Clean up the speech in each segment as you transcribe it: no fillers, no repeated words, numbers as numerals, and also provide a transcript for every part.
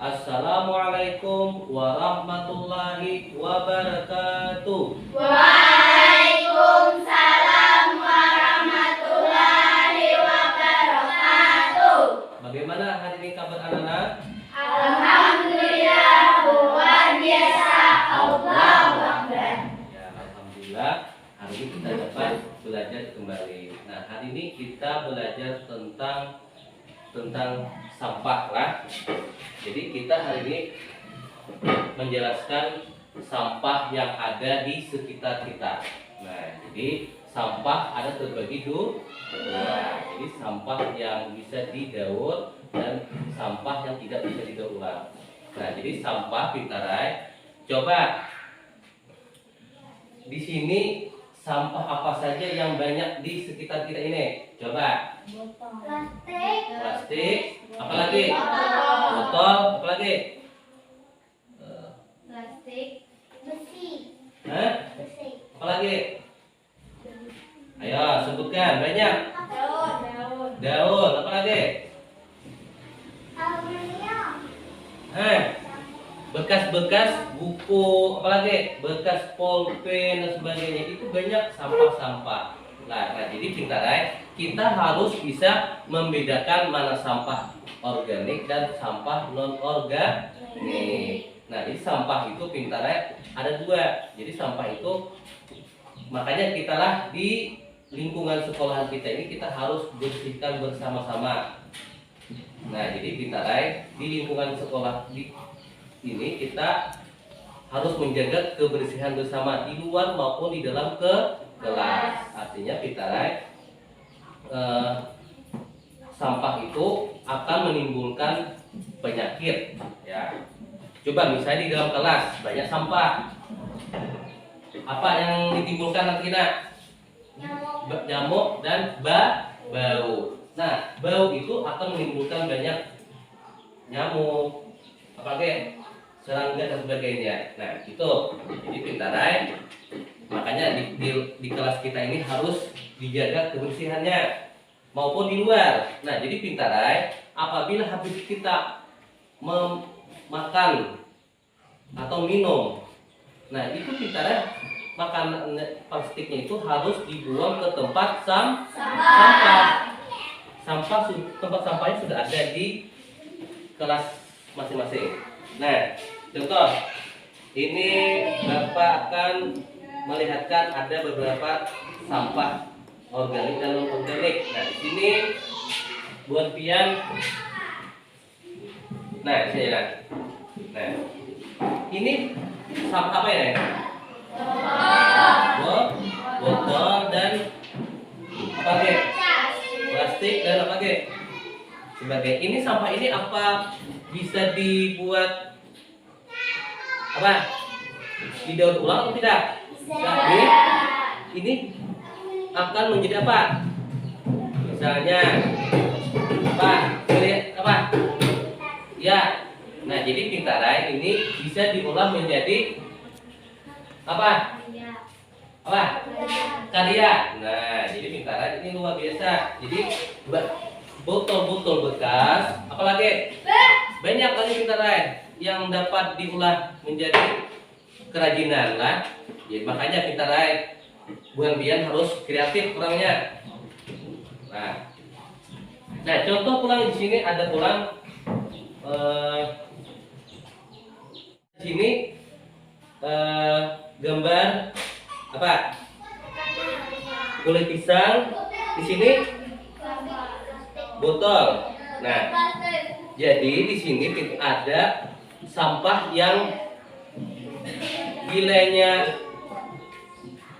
Assalamualaikum warahmatullahi wabarakatuh. Waalaikumsalam warahmatullahi wabarakatuh. Bagaimana hari ini kabar anak-anak? Alhamdulillah, luar biasa. Allahu Akbar. Ya, alhamdulillah hari ini kita dapat belajar kembali. Nah, hari ini kita belajar tentang sampah lah. Jadi kita hari ini menjelaskan sampah yang ada di sekitar kita. Nah, jadi sampah ada terbagi dua. Jadi sampah yang bisa didaur dan sampah yang tidak bisa didaur ulang. Nah, jadi sampah Pintaray. Coba di sini sampah apa saja yang banyak di sekitar kita ini? Coba. Plastik. Apalagi? Botol. Apalagi? Plastik. Besi. Hah? Besi. Apalagi? Ayo sebutkan banyak. Daun. Daun. Apalagi? Aluminium. Bekas-bekas buku. Apalagi? Bekas pulpen dan sebagainya. Itu banyak sampah-sampah. Nah, jadi Pintaray, kita harus bisa membedakan mana sampah organik dan sampah non organik. Nah, jadi sampah itu Pintaray ada dua. Jadi sampah itu makanya kita lah di lingkungan sekolahan kita ini kita harus bersihkan bersama-sama. Nah, jadi Pintaray di lingkungan sekolah ini kita harus menjaga kebersihan bersama di luar maupun di dalam kelas. Artinya Pintaray sampah itu akan menimbulkan penyakit. Ya. Coba misalnya di dalam kelas banyak sampah. Apa yang ditimbulkan nanti nak? Nyamuk dan bau. Nah, bau itu akan menimbulkan banyak nyamuk, apalagi serangga dan sebagainya. Nah, itu. Jadi Pintaray makanya di kelas kita ini harus dijaga kebersihannya maupun di luar. Nah, jadi Pintaray apabila habis kita makan atau minum, nah itu Pintaray makanan plastiknya itu harus dibuang ke tempat sampah. Tempat sampahnya sudah ada di kelas masing-masing. Nah, contoh ini Bapak akan melihatkan ada beberapa sampah organik dan non organik. Nah, di sini buat pian. Nah, saya. Nah, ini sampah apa ya? Botol dan apa lagi? Plastik dan apa lagi? Sebagai ini sampah ini apa bisa dibuat apa? Didaur ulang atau tidak? Tapi ini akan menjadi apa? Misalnya apa? Apa? Ya. Nah, jadi Pintaray ini bisa diolah menjadi apa? Apa? Karya. Nah, jadi Pintaray ini luar biasa. Jadi botol-botol bekas, apalagi? Banyak lagi Pintaray yang dapat diolah menjadi kerajinan lah. Ya, makanya Pintaray bukan pian harus kreatif orangnya. Nah, contoh tulang di sini ada tulang di sini gambar apa? Kulit pisang. Di sini botol. Nah, jadi di sini ada sampah yang nilainya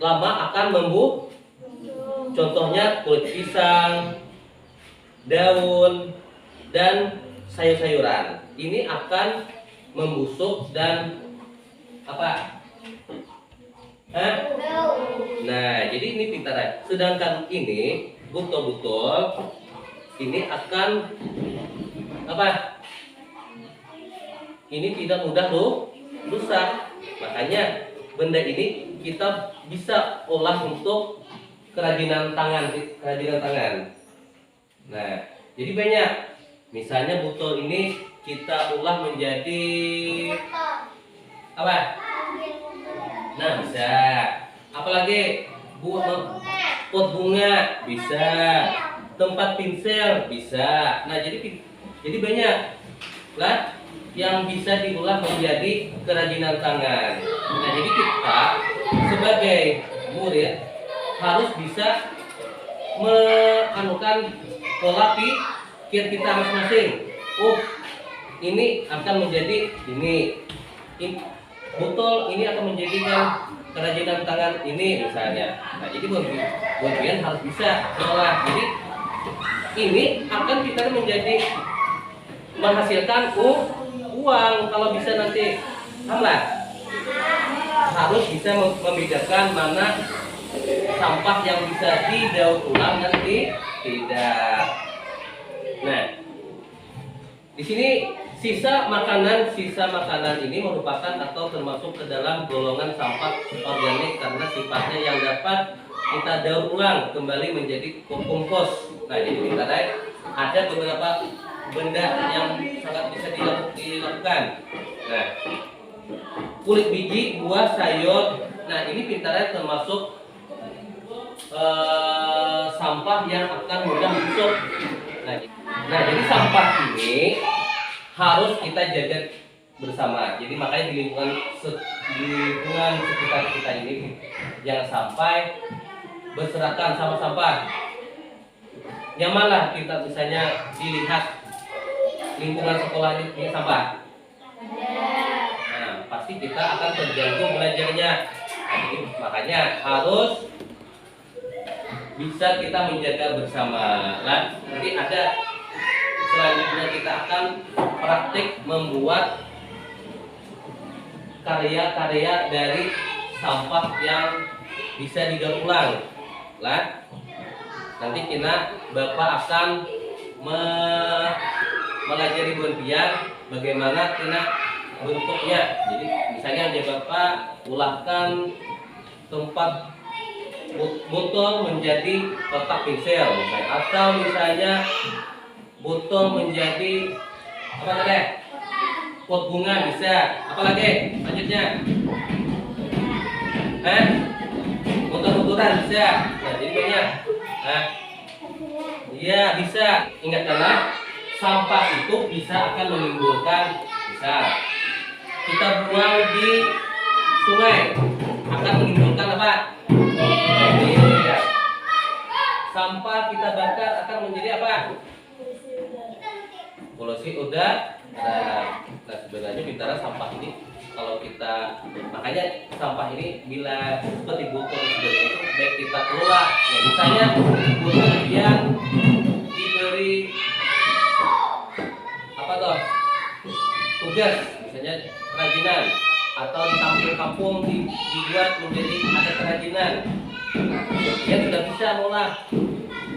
lama akan membusuk. Contohnya kulit pisang, daun, dan sayur-sayuran. Ini akan membusuk dan apa? Nah, jadi ini Pintaray. Sedangkan ini botol-botol ini akan apa? Ini tidak mudah rusak. Makanya benda ini kita bisa olah untuk kerajinan tangan. Nah, jadi banyak. Misalnya botol ini kita olah menjadi apa? Nah, bisa. Apalagi pot bunga bisa. Tempat pinsel bisa. Nah, jadi banyak lah yang bisa diolah menjadi kerajinan tangan. Nah, jadi kita sebagai murid harus bisa menganukan pola pikir kita masing-masing. Oh, ini akan menjadi ini botol ini akan menjadikan kerajinan tangan ini misalnya. Nah, jadi buat kalian harus bisa mengolah. Jadi ini akan kita menjadi menghasilkan uang kalau bisa nanti lah harus bisa membedakan mana sampah yang bisa didaur ulang nanti tidak. Nah, di sini sisa makanan ini merupakan atau termasuk ke dalam golongan sampah organik karena sifatnya yang dapat kita daur ulang kembali menjadi kompos. Nah, jadi kita lihat ada beberapa benda yang sangat bisa dilakukan. Nah, kulit biji, buah, sayur. Nah, ini pintarnya termasuk sampah yang akan mudah busuk. Nah, jadi sampah ini harus kita jaga bersama. Jadi makanya di lingkungan sekitar kita ini jangan sampai berserakan sama sampah. Nyamanlah kita misalnya dilihat lingkungan sekolah ini sampah. Nah, pasti kita akan terganggu belajarnya. Nah, jadi makanya harus bisa kita menjaga bersama. Nah, nanti ada selanjutnya kita akan praktik membuat karya-karya dari sampah yang bisa didaur ulang. Lah, nanti Bapak akan mengajari Pian bagaimana bentuknya. Jadi misalnya Bapak ulahkan tempat botol menjadi kotak pinsel misalnya, atau misalnya botol menjadi apa tadi? Pot bunga bisa. Apalagi lanjutnya? Botol-botolan bisa. Nah, jadi banyak. Nah, iya bisa. Ingatlah, sampah itu bisa akan menimbulkan, bisa kita buang di sungai akan menimbulkan apa? Iya. Sampah kita bakar akan menjadi apa? Polusi udara. Nah, sebenarnya bicara sampah ini kalau kita makanya sampah ini bila seperti botol sebagainya itu baik kita kelola. Ya, misalnya botol yang diberi apa toh tugas misalnya kerajinan atau di kampung-kampung dibuat menjadi ada kerajinan dia sudah bisa ngolah.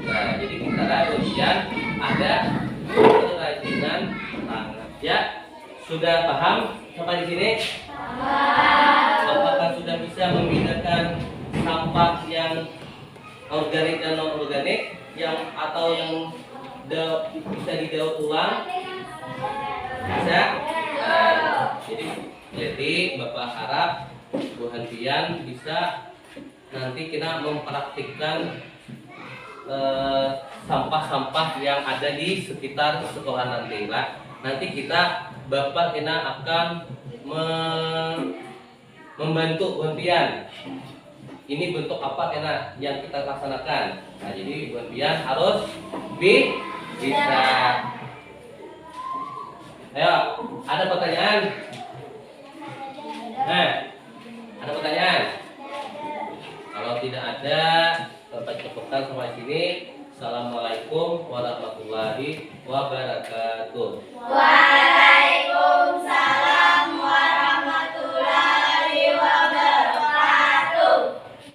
Nah, jadi kita kemudian ada kerajinan tangan. Ya, sudah paham sampai di sini? Apakah sudah bisa membedakan sampah yang organik dan non organik yang atau yang bisa didaur ulang? Bisa? Nah, jadi Bapak harap Bu Hanfian bisa nanti kita mempraktikkan sampah-sampah yang ada di sekitar sekolah nanti lah. Nanti Bapak akan membantu Bu Hanfian. Ini bentuk apa yang kita laksanakan. Nah, jadi Bu Hanfian harus bisa. Ayo, ada pertanyaan? Nah, ada pertanyaan? Kalau tidak ada, Bapak cukupkan sampai sini. Assalamualaikum warahmatullahi wabarakatuh.